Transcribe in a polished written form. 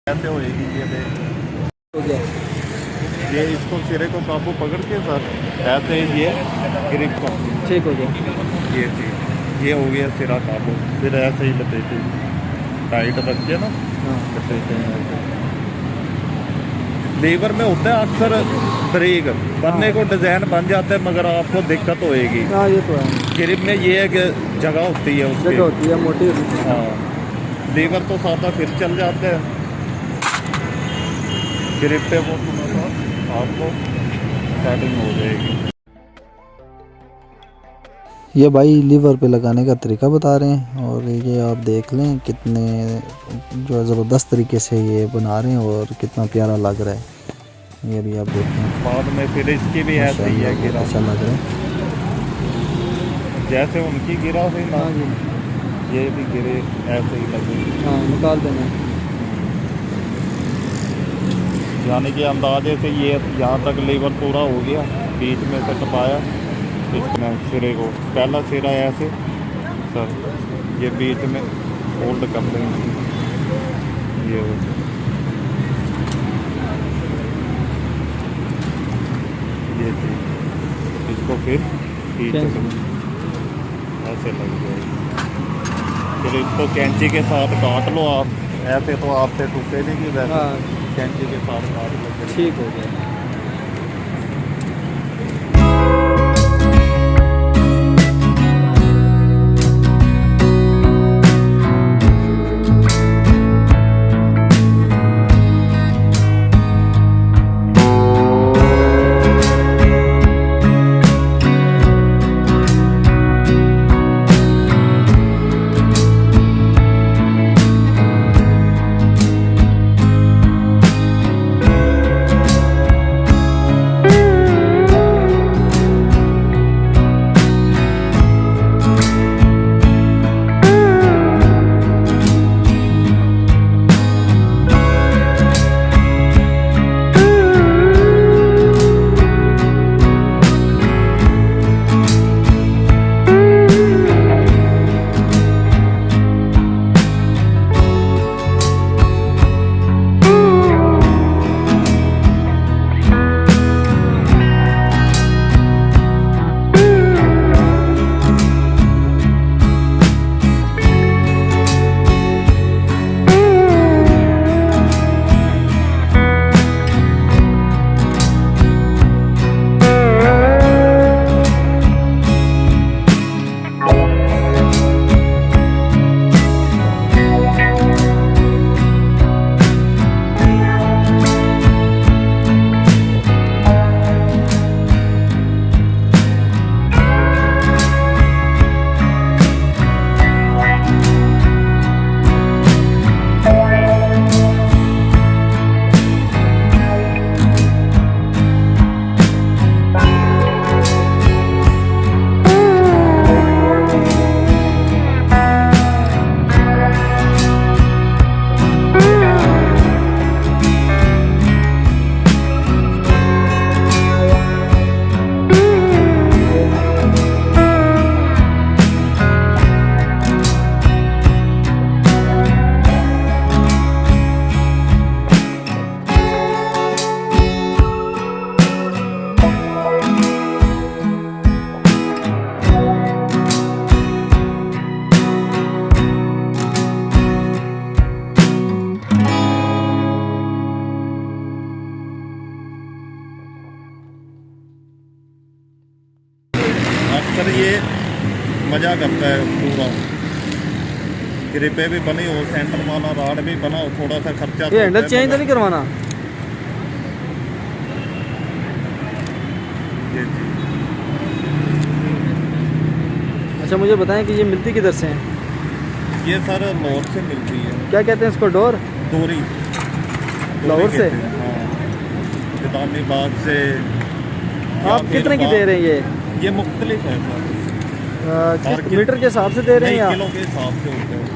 कैसे होएगी ये हो गया। ये इसको सिरे को काबू पकड़ के सर ऐसे ये ग्रिप को ठीक हो गया। ये चीज ये हो गया सिरा काबू, फिर ऐसे ही लपेटे टाइट रख के ना लपेटे हैं ऐसे। लीवर में होता है अक्सर ब्रेक बनने को डिज़ाइन बन जाता है मगर आपको दिक्कत होएगी। हाँ ये तो है। ग्रिप में ये है कि जगह होती है उसकी, जगह होती है मोटी। हाँ लीवर तो सादा फिर चल जाते हैं ग्रिप पे, वो आपको सेटिंग हो जाएगी। ये भाई लीवर पे लगाने का तरीका बता रहे हैं और ये आप देख लें कितने जो ज़बरदस्त तरीके से ये बना रहे हैं और कितना प्यारा लग रहा है। ये भी आप देखें बाद में फिर इसकी भी ऐसे ही है गिरा, अच्छा लग रहा है जैसे उनकी गिरा हुई ना ये भी गिरे ऐसे ही लगे। हाँ निकाल देना, यानी कि अंदाजे से ये यहाँ तक लीवर पूरा हो गया, बीच में से टपाया इसमें सिरे को, पहला सिरा ऐसे सर ये बीच में होल्ड कर देंगे ये चीज़, इसको फिर बीच में ऐसे लग जाएगी। फिर इसको कैंची के साथ काट लो आप ऐसे तो आपसे टूटे नहीं कि वैसे हाँ कैंची के साथ काट लगे। ठीक हो गया। अक्सर ये मज़ा करता है पूरा। ग्रिपें भी बनी हो, सेंटर वाला राड भी बना हो, थोड़ा सा खर्चा ये हैंडल चेंज तो नहीं करवाना? जी जी। अच्छा मुझे बताएं कि ये मिलती किधर से है? ये सर लाहौर से मिलती है। क्या कहते हैं इसको? डोर? दोरी। लाहौर से? हाँ, निज़ामी बाग से। आप कितने की दे रहे हैं ये मुख्तलिफ है सर। किस मीटर के हिसाब से दे रहे हैं या किलो के हिसाब से होते हैं।